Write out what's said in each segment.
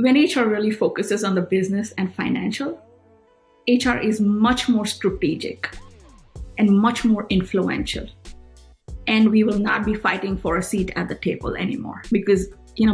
when HR really focuses on the business and financial, HR is much more strategic and much more influential. And we will not be fighting for a seat at the table anymore because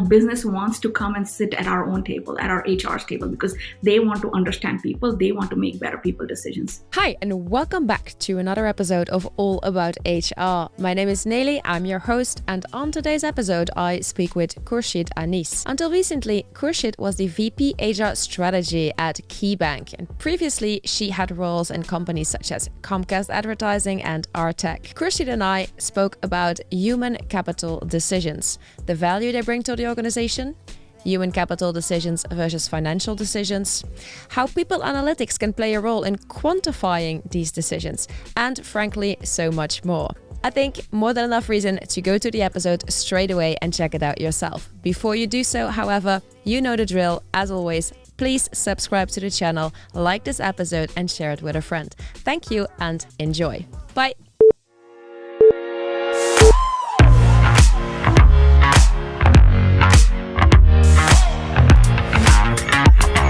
business wants to come and sit at our own table, at our HR's table, because they want to understand people. They want to make better people decisions. Hi, and welcome back to another episode of All About HR. My name is Nelly, I'm your host, and on today's episode, I speak with Khurshid Anis. Until recently, Khurshid was the VP HR Strategy at KeyBank, and previously she had roles in companies such as Comcast Advertising and Artec. Khurshid and I spoke about human capital decisions, the value they bring to the organization, human capital decisions versus financial decisions, how people analytics can play a role in quantifying these decisions, and frankly, so much more. I think more than enough reason to go to the episode straight away and check it out yourself. Before you do so, however, you know the drill. As always, please subscribe to the channel, like this episode, and share it with a friend. Thank you and enjoy. Bye.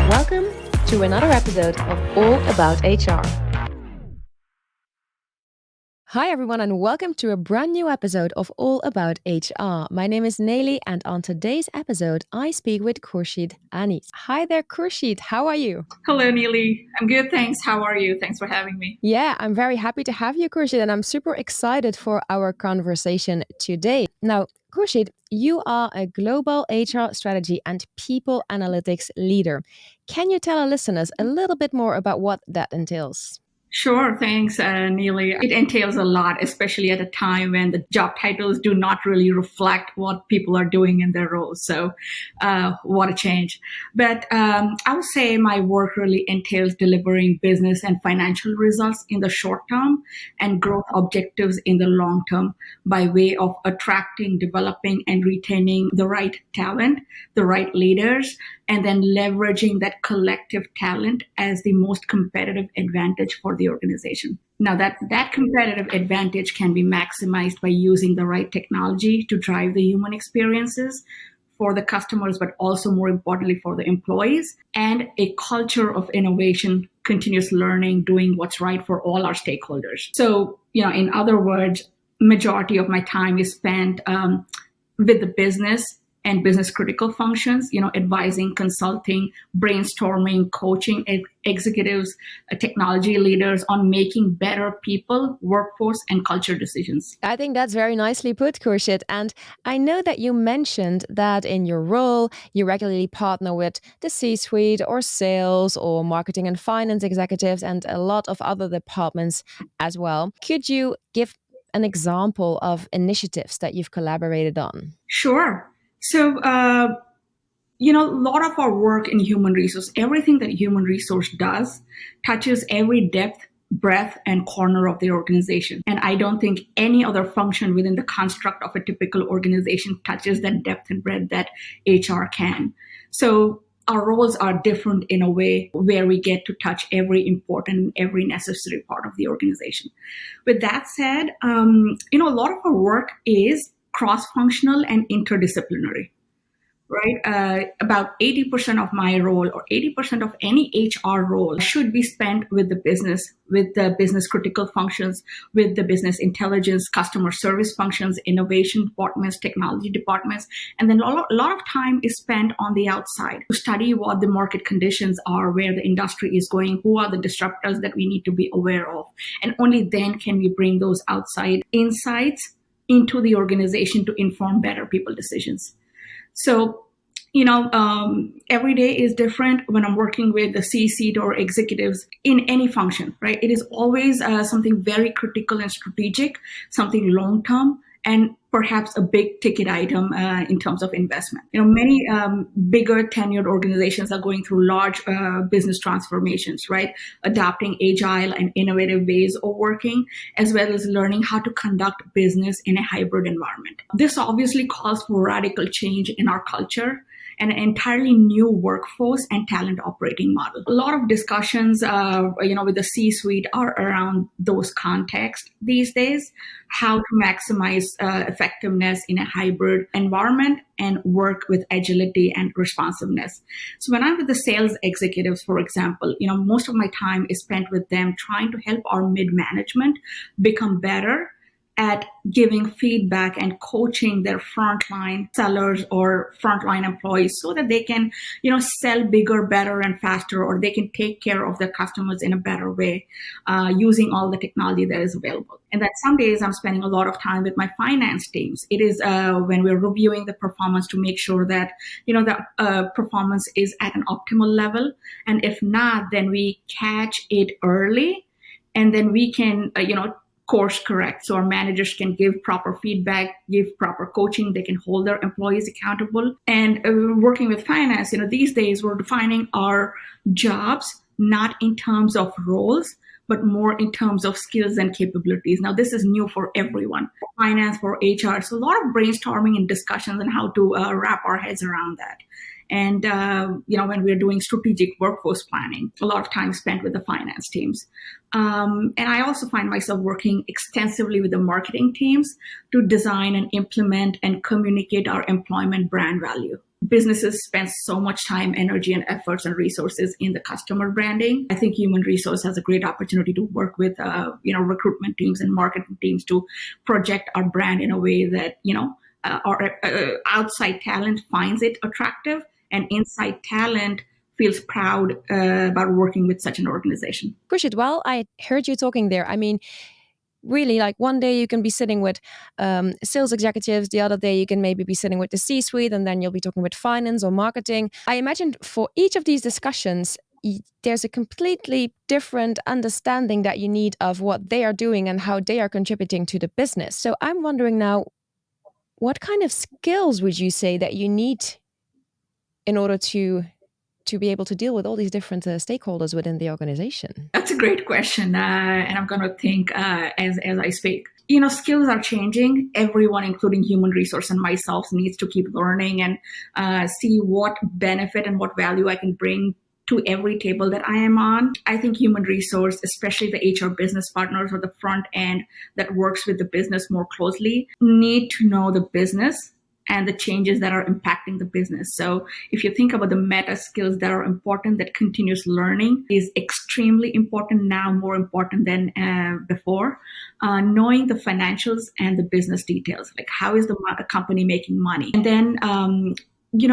Welcome to another episode of All About HR. Hi everyone and welcome to a brand new episode of All About HR. My name is Nelly and on today's episode I speak with Khurshid Anis. Hi there Khurshid, how are you? Hello Neely, I'm good, thanks. How are you? Thanks for having me. Yeah, I'm very happy to have you Khurshid and I'm super excited for our conversation today. Now, Khurshid, you are a global HR strategy and people analytics leader. Can you tell our listeners a little bit more about what that entails? Sure, thanks, Neely. It entails a lot, especially at a time when the job titles do not really reflect what people are doing in their roles. So what a change. But I would say my work really entails delivering business and financial results in the short term and growth objectives in the long term by way of attracting, developing, and retaining the right talent, the right leaders, and then leveraging that collective talent as the most competitive advantage for the organization. Now, that competitive advantage can be maximized by using the right technology to drive the human experiences for the customers, but also more importantly for the employees, and a culture of innovation, continuous learning, doing what's right for all our stakeholders. So, in other words, majority of my time is spent with the business and business critical functions, advising, consulting, brainstorming, coaching executives, technology leaders on making better people, workforce, and culture decisions. I think that's very nicely put, Khurshid. And I know that you mentioned that in your role, you regularly partner with the C-suite or sales or marketing and finance executives and a lot of other departments as well. Could you give an example of initiatives that you've collaborated on? Sure. So, a lot of our work in human resource, everything that human resource does touches every depth, breadth, and corner of the organization. And I don't think any other function within the construct of a typical organization touches that depth and breadth that HR can. So our roles are different in a way where we get to touch every important, every necessary part of the organization. With that said, a lot of our work is cross-functional and interdisciplinary, right? About 80% of my role or 80% of any HR role should be spent with the business critical functions, with the business intelligence, customer service functions, innovation departments, technology departments. And then a lot of time is spent on the outside to study what the market conditions are, where the industry is going, who are the disruptors that we need to be aware of. And only then can we bring those outside insights into the organization to inform better people decisions. So, every day is different when I'm working with the C-suite or executives in any function, right? It is always something very critical and strategic, something long-term, and perhaps a big ticket item in terms of investment. Many bigger tenured organizations are going through large business transformations, right? Adopting agile and innovative ways of working, as well as learning how to conduct business in a hybrid environment. This obviously calls for radical change in our culture and an entirely new workforce and talent operating model. A lot of discussions, with the C-suite are around those contexts these days, how to maximize effectiveness in a hybrid environment and work with agility and responsiveness. So when I'm with the sales executives, for example, most of my time is spent with them trying to help our mid-management become better at giving feedback and coaching their frontline sellers or frontline employees so that they can, sell bigger, better, and faster, or they can take care of their customers in a better way using all the technology that is available. And then some days I'm spending a lot of time with my finance teams. It is when we're reviewing the performance to make sure that, the performance is at an optimal level. And if not, then we catch it early and then we can, course correct. So our managers can give proper feedback, give proper coaching. They can hold their employees accountable. And working with finance, these days we're defining our jobs not in terms of roles, but more in terms of skills and capabilities. Now, this is new for everyone, for finance, for HR. So a lot of brainstorming and discussions on how to wrap our heads around that. And, when we're doing strategic workforce planning, a lot of time spent with the finance teams. And I also find myself working extensively with the marketing teams to design and implement and communicate our employment brand value. Businesses spend so much time, energy, and efforts and resources in the customer branding. I think human resource has a great opportunity to work with, recruitment teams and marketing teams to project our brand in a way that, our outside talent finds it attractive and inside talent feels proud about working with such an organization. Khurshid, while I heard you talking there, really, like one day you can be sitting with sales executives, the other day you can maybe be sitting with the C-suite, and then you'll be talking with finance or marketing. I imagine for each of these discussions, there's a completely different understanding that you need of what they are doing and how they are contributing to the business. So I'm wondering now, what kind of skills would you say that you need in order to be able to deal with all these different stakeholders within the organization? That's a great question, and I'm going to think as I speak. Skills are changing. Everyone, including human resource and myself, needs to keep learning and see what benefit and what value I can bring to every table that I am on. I think human resource, especially the HR business partners or the front end that works with the business more closely, need to know the business and the changes that are impacting the business. So if you think about the meta skills that are important, that continuous learning is extremely important now, more important than before. Knowing the financials and the business details, like how is the company making money? And then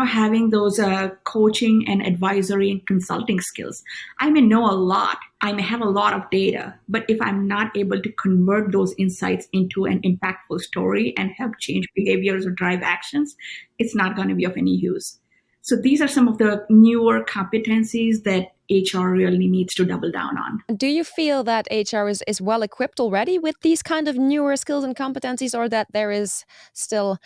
having those coaching and advisory and consulting skills. I may know a lot. I may have a lot of data, but if I'm not able to convert those insights into an impactful story and help change behaviors or drive actions, it's not going to be of any use. So these are some of the newer competencies that HR really needs to double down on. Do you feel that HR is well equipped already with these kind of newer skills and competencies, or that there is still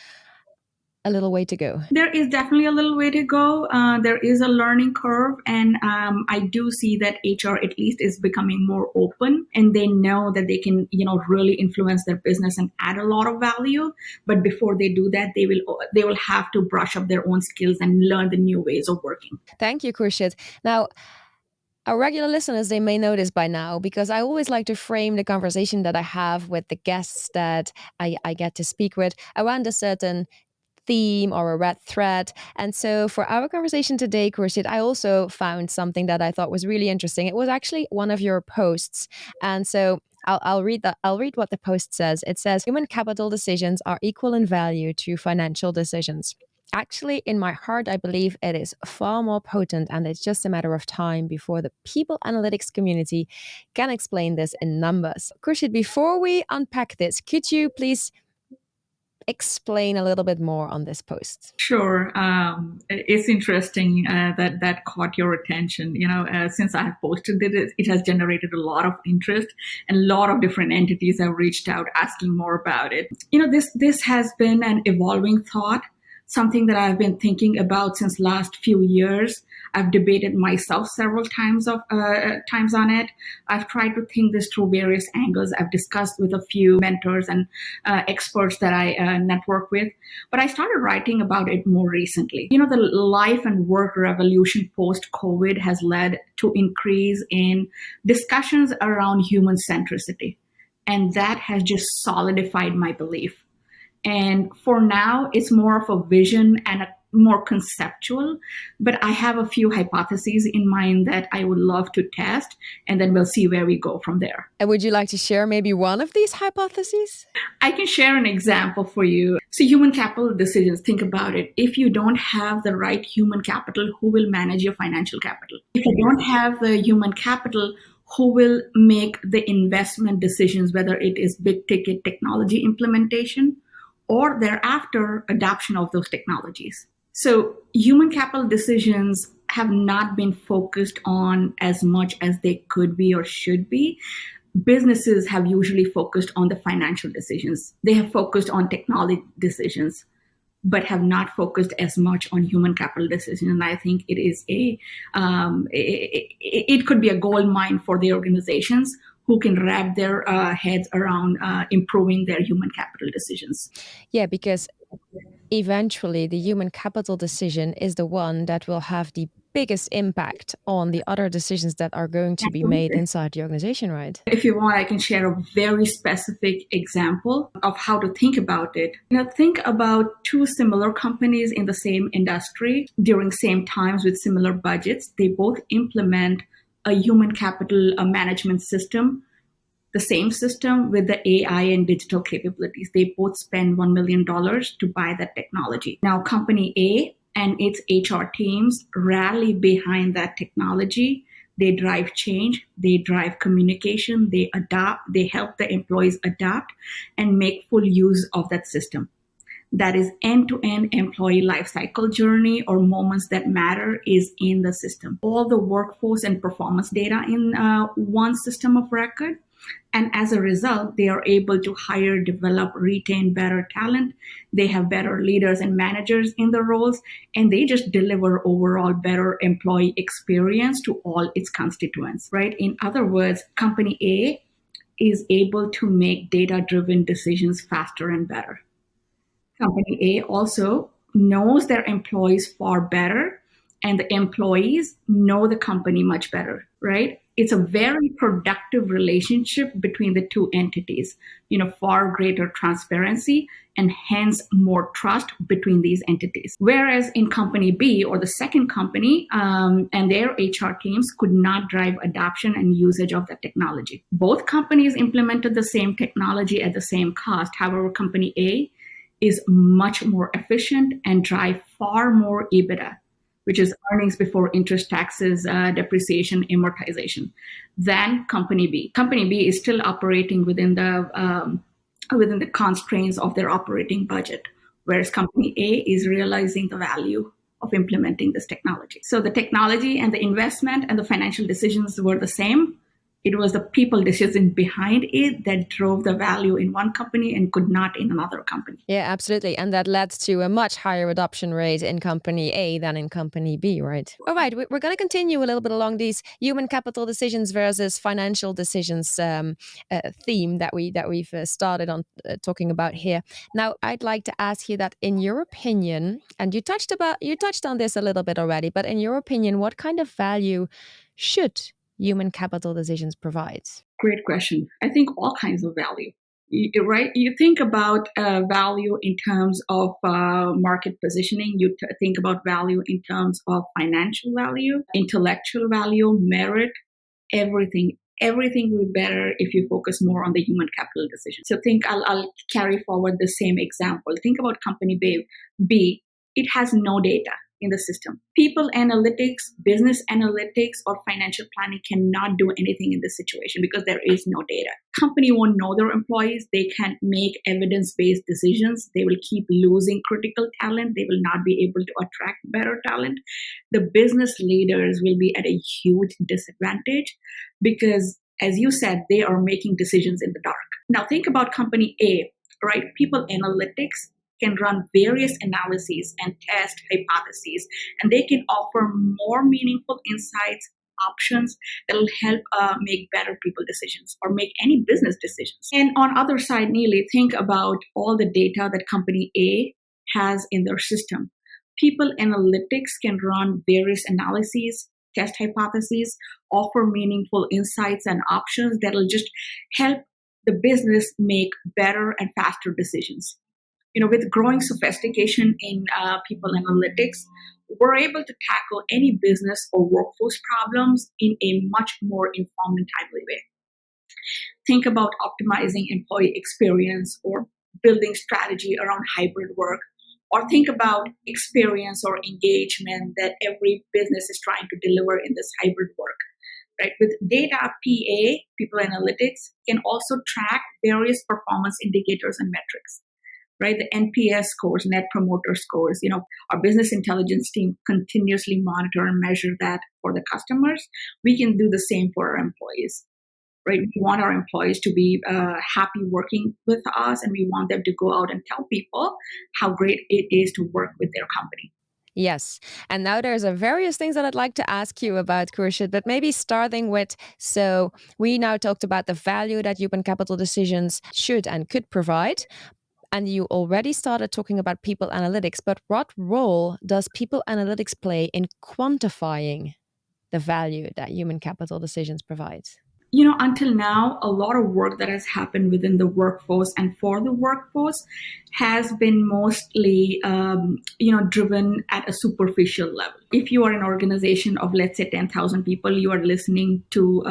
a little way to go? There is definitely a little way to go. There is a learning curve, and I do see that HR at least is becoming more open, and they know that they can, really influence their business and add a lot of value. But before they do that, they will have to brush up their own skills and learn the new ways of working. Thank you, Khurshid. Now, our regular listeners, they may know this by now, because I always like to frame the conversation that I have with the guests that I get to speak with around a certain theme or a red thread. And so for our conversation today, Khurshid, I also found something that I thought was really interesting. It was actually one of your posts. And so I'll read that. I'll read what the post says. It says, human capital decisions are equal in value to financial decisions. Actually, in my heart, I believe it is far more potent, and it's just a matter of time before the people analytics community can explain this in numbers. Khurshid, before we unpack this, could you please explain a little bit more on this post? Sure. It's interesting that caught your attention. Since I have posted it, it has generated a lot of interest, and a lot of different entities have reached out asking more about it. This has been an evolving thought, something that I've been thinking about since last few years. I've debated myself several times on it. I've tried to think this through various angles. I've discussed with a few mentors and experts that I network with, but I started writing about it more recently. The life and work revolution post COVID has led to increase in discussions around human centricity, and that has just solidified my belief. And for now, it's more of a vision and a more conceptual, but I have a few hypotheses in mind that I would love to test, and then we'll see where we go from there. And would you like to share maybe one of these hypotheses? I can share an example for you. So, human capital decisions, think about it. If you don't have the right human capital, who will manage your financial capital? If you don't have the human capital, who will make the investment decisions, whether it is big ticket technology implementation or thereafter adoption of those technologies? So human capital decisions have not been focused on as much as they could be or should be. Businesses have usually focused on the financial decisions. They have focused on technology decisions, but have not focused as much on human capital decisions. And I think it is it could be a gold mine for the organizations who can wrap their heads around improving their human capital decisions. Yeah, because eventually the human capital decision is the one that will have the biggest impact on the other decisions that are going to be made inside the organization, right? If you want, I can share a very specific example of how to think about it. Think about two similar companies in the same industry during same times with similar budgets. They both implement a human capital management system, the same system with the AI and digital capabilities. They both spend $1 million to buy that technology. Now, company A and its HR teams rally behind that technology. They drive change, they drive communication, they adapt, they help the employees adapt and make full use of that system. That is end-to-end employee lifecycle journey or moments that matter is in the system. All the workforce and performance data in one system of record. And as a result, they are able to hire, develop, retain better talent. They have better leaders and managers in the roles, and they just deliver overall better employee experience to all its constituents, right? In other words, company A is able to make data-driven decisions faster and better. Company A also knows their employees far better, and the employees know the company much better, right? It's a very productive relationship between the two entities, far greater transparency and hence more trust between these entities. Whereas in company B or the second company and their HR teams could not drive adoption and usage of that technology. Both companies implemented the same technology at the same cost. However, company A is much more efficient and drive far more EBITDA, which is earnings before interest, taxes, depreciation, amortization, than company B. Company B is still operating within the constraints of their operating budget, whereas company A is realizing the value of implementing this technology. So the technology and the investment and the financial decisions were the same. It was the people decision behind it that drove the value in one company and could not in another company. Yeah, absolutely. And that led to a much higher adoption rate in company A than in company B, right? All right, we're going to continue a little bit along these human capital decisions versus financial decisions theme that we've started on talking about here. Now, I'd like to ask you that in your opinion, and you touched on this a little bit already, but in your opinion, what kind of value should human capital decisions provide? Great question. I think all kinds of value. Right? You think about value in terms of market positioning. You think about value in terms of financial value, intellectual value, merit, everything. Everything will be better if you focus more on the human capital decision. So I'll carry forward the same example. Think about company B. It has no data in the system. People analytics, business analytics, or financial planning cannot do anything in this situation because there is no data. Company won't know their employees. They can't make evidence-based decisions. They will keep losing critical talent. They will not be able to attract better talent. The business leaders will be at a huge disadvantage because, as you said, they are making decisions in the dark. Now think about company A, right? People analytics can run various analyses and test hypotheses, and they can offer more meaningful insights, options that will help make better people decisions or make any business decisions. And on other side, Neely, think about all the data that company A has in their system. People analytics can run various analyses, test hypotheses, offer meaningful insights and options that'll just help the business make better and faster decisions. With growing sophistication in people analytics, we're able to tackle any business or workforce problems in a much more informed and timely way. Think about optimizing employee experience or building strategy around hybrid work, or think about experience or engagement that every business is trying to deliver in this hybrid work. Right? With data, PA, people analytics, can also track various performance indicators and metrics. Right? The NPS scores, net promoter scores, our business intelligence team continuously monitor and measure that for the customers. We can do the same for our employees. Right? We want our employees to be happy working with us, and we want them to go out and tell people how great it is to work with their company. Yes. And now there's a various things that I'd like to ask you about, Khurshid, but maybe starting with, so we now talked about the value that human capital decisions should and could provide. And you already started talking about people analytics, but what role does people analytics play in quantifying the value that human capital decisions provide? Until now, a lot of work that has happened within the workforce and for the workforce has been mostly, driven at a superficial level. If you are an organization of, let's say, 10,000 people, you are listening to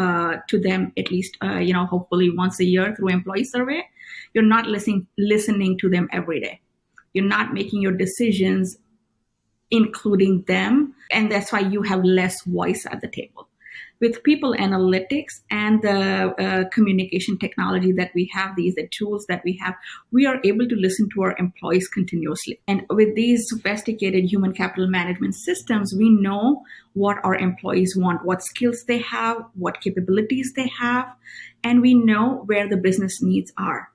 them at least, hopefully once a year through employee survey. You're not listening to them every day. You're not making your decisions including them, and that's why you have less voice at the table. With people analytics and the communication technology that we have, the tools that we have, we are able to listen to our employees continuously. And with these sophisticated human capital management systems, we know what our employees want, what skills they have, what capabilities they have, and we know where the business needs are.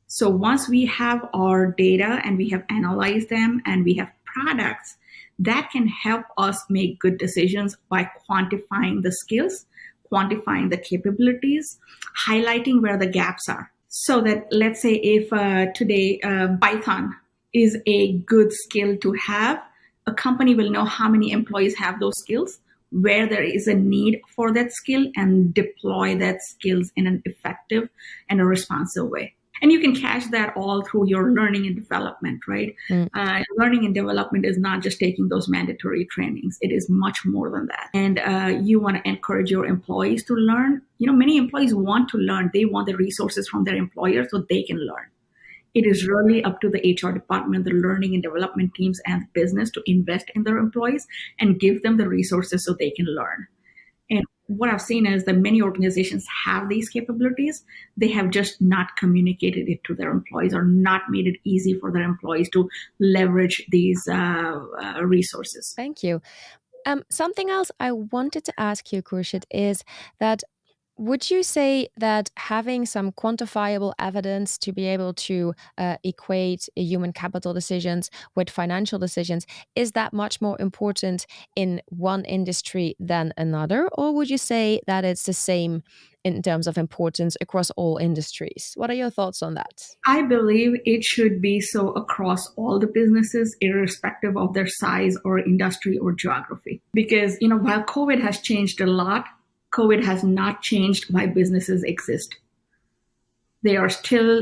So once we have our data and we have analyzed them and we have products, that can help us make good decisions by quantifying the skills, quantifying the capabilities, highlighting where the gaps are. So that, let's say, if today Python is a good skill to have, a company will know how many employees have those skills, where there is a need for that skill, and deploy that skills in an effective and a responsive way. And you can catch that all through your learning and development, right? Learning and development is not just taking those mandatory trainings. It is much more than that. And you want to encourage your employees to learn. Many employees want to learn. They want the resources from their employer so they can learn. It is really up to the HR department, the learning and development teams, and the business to invest in their employees and give them the resources so they can learn. And what I've seen is that many organizations have these capabilities. They have just not communicated it to their employees or not made it easy for their employees to leverage these resources. Thank you. Something else I wanted to ask you, Khurshid, is that would you say that having some quantifiable evidence to be able to equate human capital decisions with financial decisions, is that much more important in one industry than another? Or would you say that it's the same in terms of importance across all industries? What are your thoughts on that? I believe it should be so across all the businesses, irrespective of their size or industry or geography. Because, while COVID has changed a lot, COVID has not changed why businesses exist. They are still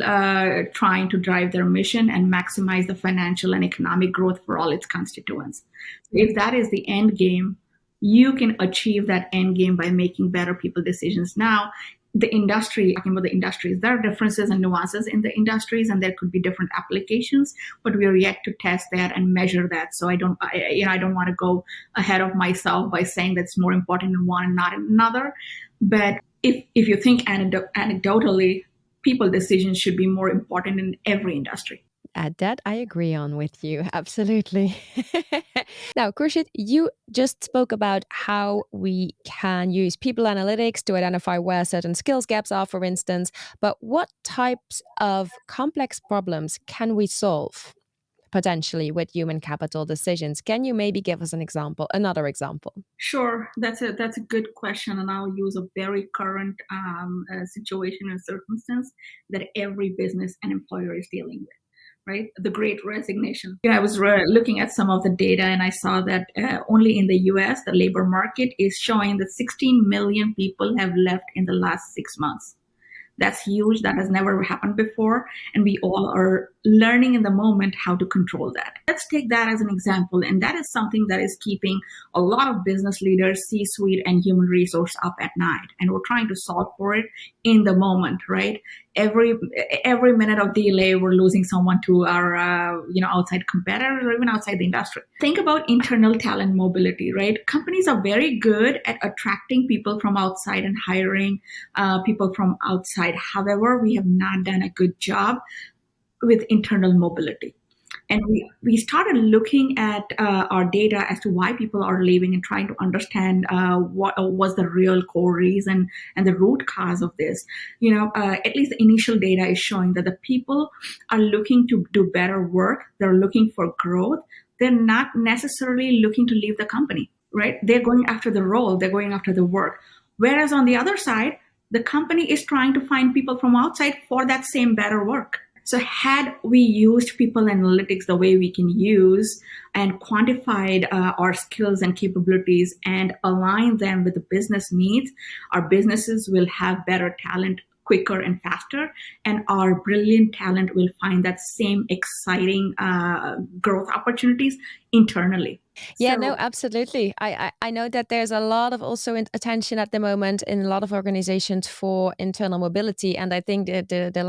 trying to drive their mission and maximize the financial and economic growth for all its constituents. If that is the end game, you can achieve that end game by making better people decisions. Now, the industry, talking about the industries, there are differences and nuances in the industries, and there could be different applications, but we are yet to test that and measure that. So I don't want to go ahead of myself by saying that's more important in one and not in another. But if you think anecdotally, people decisions should be more important in every industry. That I agree on with you. Absolutely. Now, Khurshid, you just spoke about how we can use people analytics to identify where certain skills gaps are, for instance. But what types of complex problems can we solve? potentially with human capital decisions. Can you maybe give us another example? Sure, that's a good question, and I'll use a very current situation and circumstance that every business and employer is dealing with. Right, the Great Resignation. I was looking at some of the data, and I saw that only in the U.S. the labor market is showing that 16 million people have left in the last 6 months. That's huge. That has never happened before. And we all are learning in the moment how to control that. Let's take that as an example. And that is something that is keeping a lot of business leaders, C-suite, and human resource up at night. And we're trying to solve for it in the moment, right? Every minute of delay, we're losing someone to our outside competitors or even outside the industry. Think about internal talent mobility, right? Companies are very good at attracting people from outside and hiring people from outside. However, we have not done a good job with internal mobility. And we started looking at our data as to why people are leaving and trying to understand what was the real core reason and the root cause of this. At least the initial data is showing that the people are looking to do better work. They're looking for growth. They're not necessarily looking to leave the company, right? They're going after the role. They're going after the work. Whereas on the other side, the company is trying to find people from outside for that same better work. So had we used people analytics the way we can use and quantified our skills and capabilities and aligned them with the business needs, our businesses will have better talent quicker and faster, and our brilliant talent will find that same exciting growth opportunities internally. Yeah, no, absolutely. I know that there's a lot of also attention at the moment in a lot of organizations for internal mobility. And I think that there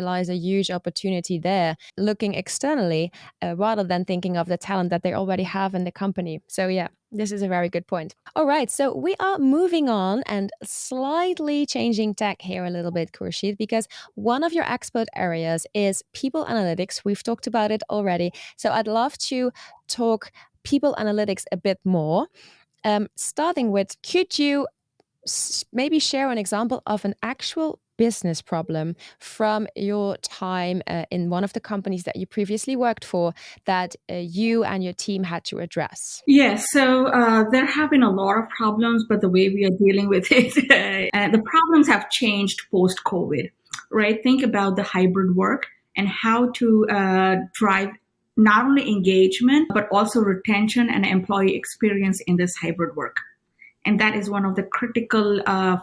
lies a huge opportunity there, looking externally rather than thinking of the talent that they already have in the company. So yeah, this is a very good point. All right, so we are moving on and slightly changing tack here a little bit, Khurshid, because one of your expert areas is people analytics. We've talked about it already. So I'd love to talk people analytics a bit more. Starting with, could you maybe share an example of an actual business problem from your time in one of the companies that you previously worked for that you and your team had to address? Yes, so there have been a lot of problems, but the way we are dealing with it, the problems have changed post-COVID, right? Think about the hybrid work and how to drive not only engagement, but also retention and employee experience in this hybrid work. And that is one of the critical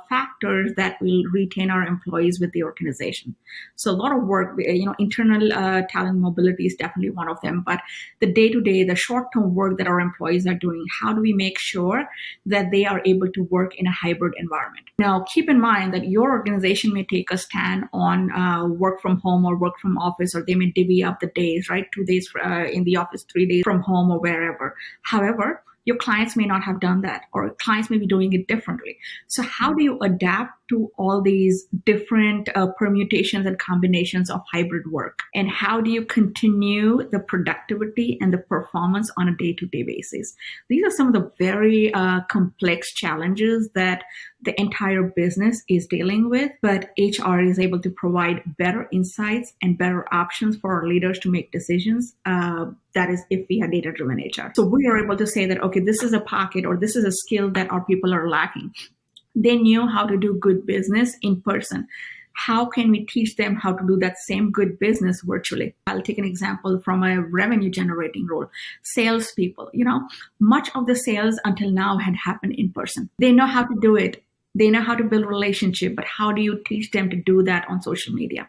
factors that will retain our employees with the organization. So a lot of work, internal talent mobility is definitely one of them. But the day-to-day, the short-term work that our employees are doing, how do we make sure that they are able to work in a hybrid environment? Now, keep in mind that your organization may take a stand on work from home or work from office, or they may divvy up the days, right? 2 days in the office, 3 days from home or wherever. However, your clients may not have done that, or clients may be doing it differently. So how do you adapt to all these different permutations and combinations of hybrid work? And how do you continue the productivity and the performance on a day-to-day basis? These are some of the very complex challenges that the entire business is dealing with, but HR is able to provide better insights and better options for our leaders to make decisions. That is if we have data-driven HR. So we are able to say that, okay, this is a pocket or this is a skill that our people are lacking. They knew how to do good business in person. How can we teach them how to do that same good business virtually? I'll take an example from a revenue generating role. Salespeople, much of the sales until now had happened in person. They know how to do it. They know how to build relationship, but how do you teach them to do that on social media?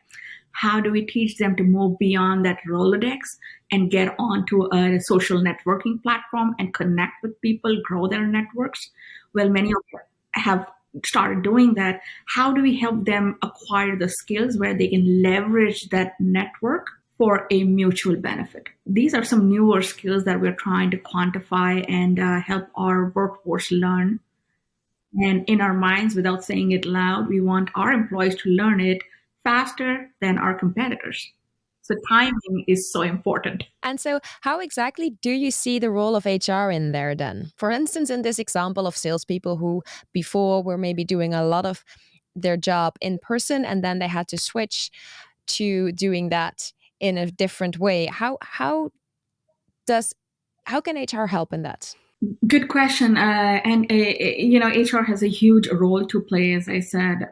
How do we teach them to move beyond that Rolodex and get onto a social networking platform and connect with people, grow their networks? Well, many of them have started doing that. How do we help them acquire the skills where they can leverage that network for a mutual benefit? These are some newer skills that we're trying to quantify and help our workforce learn. And in our minds, without saying it loud, we want our employees to learn it faster than our competitors. So timing is so important. And so, how exactly do you see the role of HR in there then? For instance, in this example of salespeople who before were maybe doing a lot of their job in person and then they had to switch to doing that in a different way. How How can HR help in that? Good question. HR has a huge role to play. As I said,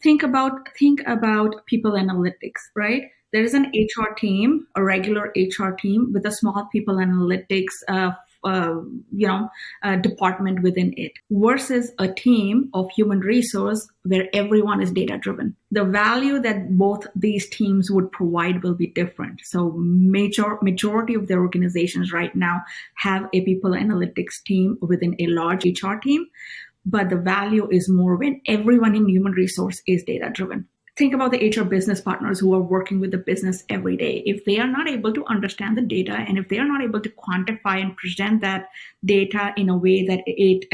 think about people analytics, right? There is an HR team, a regular HR team with a small people analytics uh, you know, department within it versus a team of human resource where everyone is data driven. The value that both these teams would provide will be different. So majority of their organizations right now have a people analytics team within a large HR team, but the value is more when everyone in human resource is data driven. Think about the HR business partners who are working with the business every day. If they are not able to understand the data and if they are not able to quantify and present that data in a way that it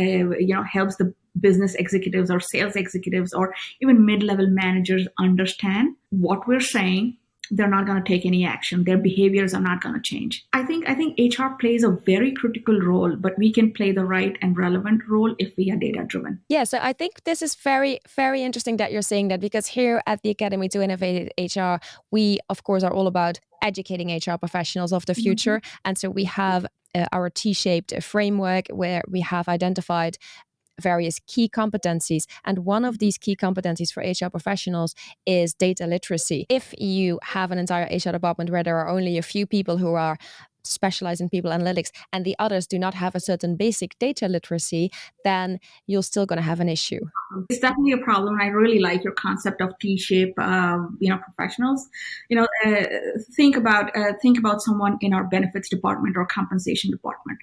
helps the business executives or sales executives or even mid-level managers understand what we're saying, they're not going to take any action. Their behaviors are not going to change. I think HR plays a very critical role, but we can play the right and relevant role if we are data driven. Yeah, so I think this is very, very interesting that you're saying that, because here at the Academy to Innovate HR, we, of course, are all about educating HR professionals of the future. Mm-hmm. And so we have our T-shaped framework where we have identified various key competencies. And one of these key competencies for HR professionals is data literacy. If you have an entire HR department where there are only a few people who are specialized in people analytics and the others do not have a certain basic data literacy, then you're still going to have an issue. It's definitely a problem. I really like your concept of T-shape, professionals. Think about someone in our benefits department or compensation department.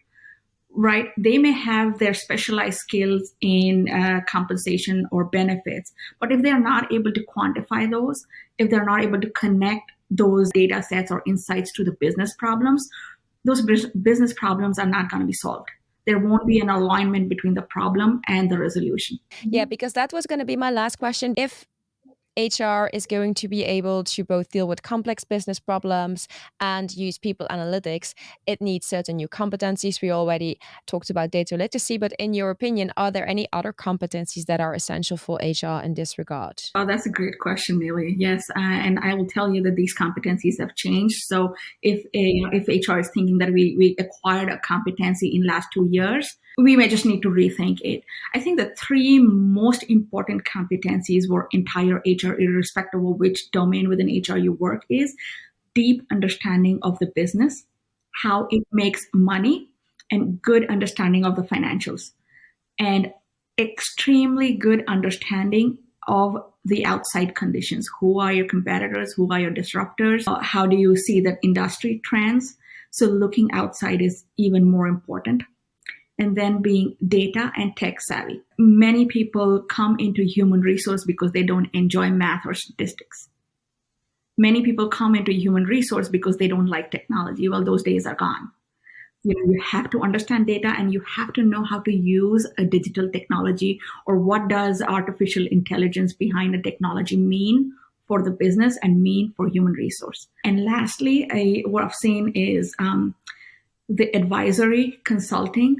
Right, they may have their specialized skills in compensation or benefits, but if they're not able to quantify those, if they're not able to connect those data sets or insights to the business problems, those business problems are not going to be solved. There won't be an alignment between the problem and the resolution. Yeah, because that was going to be my last question. If HR is going to be able to both deal with complex business problems and use people analytics, it needs certain new competencies. We already talked about data literacy, but in your opinion, are there any other competencies that are essential for HR in this regard? Oh, that's a great question, Neely. Yes, and I will tell you that these competencies have changed. So if HR is thinking that we acquired a competency in last 2 years, we may just need to rethink it. I think the three most important competencies for entire HR, irrespective of which domain within HR you work, is deep understanding of the business, how it makes money, and good understanding of the financials, and extremely good understanding of the outside conditions. Who are your competitors? Who are your disruptors? How do you see the industry trends? So looking outside is even more important. And then being data and tech savvy. Many people come into human resource because they don't enjoy math or statistics. Many people come into human resource because they don't like technology. Well, those days are gone. You have to understand data and you have to know how to use a digital technology, or what does artificial intelligence behind a technology mean for the business and mean for human resource. And lastly, what I've seen is the advisory, consulting,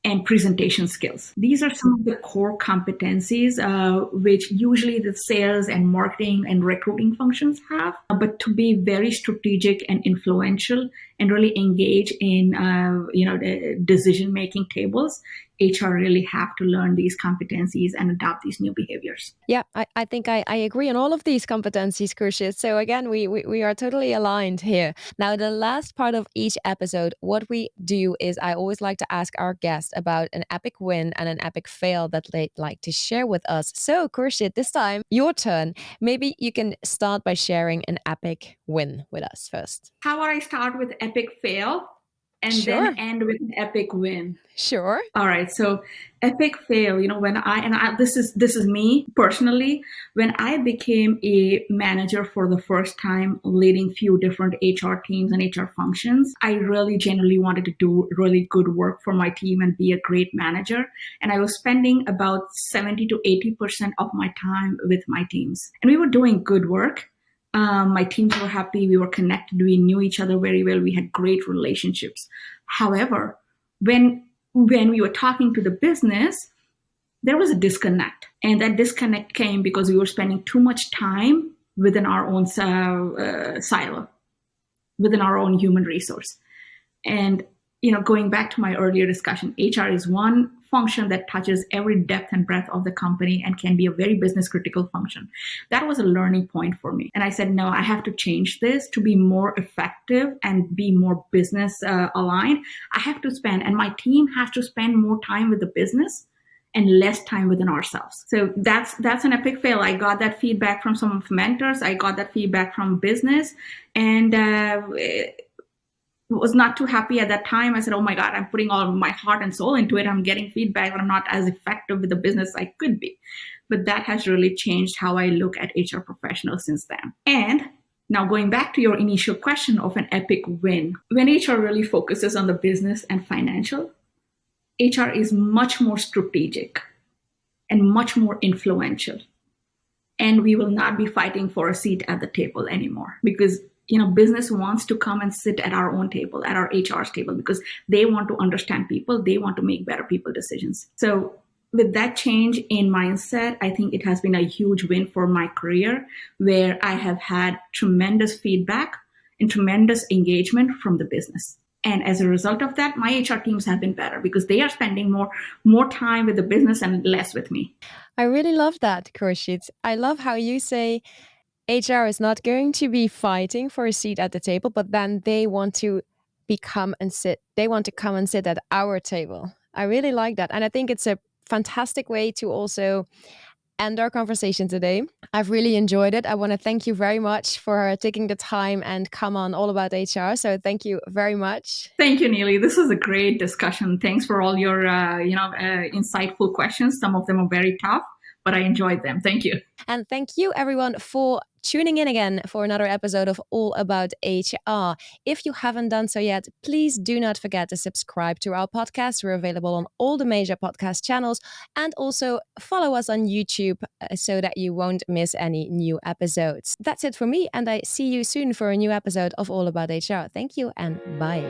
and presentation skills. These are some of the core competencies which usually the sales and marketing and recruiting functions have. But to be very strategic and influential and really engage in the decision-making tables, HR really have to learn these competencies and adopt these new behaviors. Yeah, I think I agree on all of these competencies, Khurshid. So again, we are totally aligned here. Now, the last part of each episode, what we do is I always like to ask our guests about an epic win and an epic fail that they'd like to share with us. So, Khurshid, this time, your turn. Maybe you can start by sharing an epic win with us first. How about I start with epic fail and Sure. then end with an epic win? Sure. All right. So epic fail, when this is me personally, when I became a manager for the first time, leading few different HR teams and HR functions, I really genuinely wanted to do really good work for my team and be a great manager. And I was spending about 70 to 80% of my time with my teams. And we were doing good work. My teams were happy. We were connected. We knew each other very well. We had great relationships. However, when we were talking to the business, there was a disconnect. And that disconnect came because we were spending too much time within our own silo, within our own human resource. And going back to my earlier discussion, HR is one function that touches every depth and breadth of the company and can be a very business critical function. That was a learning point for me. And I said, no, I have to change this to be more effective and be more business aligned. I have to spend, and my team has to spend more time with the business and less time within ourselves. So that's an epic fail. I got that feedback from some of mentors. I got that feedback from business, and was not too happy at that time. I said, oh my God, I'm putting all of my heart and soul into it. I'm getting feedback, but I'm not as effective with the business I could be. But that has really changed how I look at HR professionals since then. And now going back to your initial question of an epic win, when HR really focuses on the business and financial, HR is much more strategic and much more influential. And we will not be fighting for a seat at the table anymore, because business wants to come and sit at our own table, at our HR's table, because they want to understand people, they want to make better people decisions. So with that change in mindset, I think it has been a huge win for my career, where I have had tremendous feedback and tremendous engagement from the business. And as a result of that, my HR teams have been better because they are spending more time with the business and less with me. I really love that, Khurshid. I love how you say HR is not going to be fighting for a seat at the table, but then they want to become and sit. They want to come and sit at our table. I really like that. And I think it's a fantastic way to also end our conversation today. I've really enjoyed it. I want to thank you very much for taking the time and come on All About HR. So thank you very much. Thank you, Neely. This was a great discussion. Thanks for all your, insightful questions. Some of them are very tough, but I enjoyed them. Thank you. And thank you, everyone, for tuning in again for another episode of All About HR. If you haven't done so yet, please do not forget to subscribe to our podcast. We're available on all the major podcast channels, and also follow us on YouTube so that you won't miss any new episodes. That's it for me, and I see you soon for a new episode of All About HR. Thank you and bye.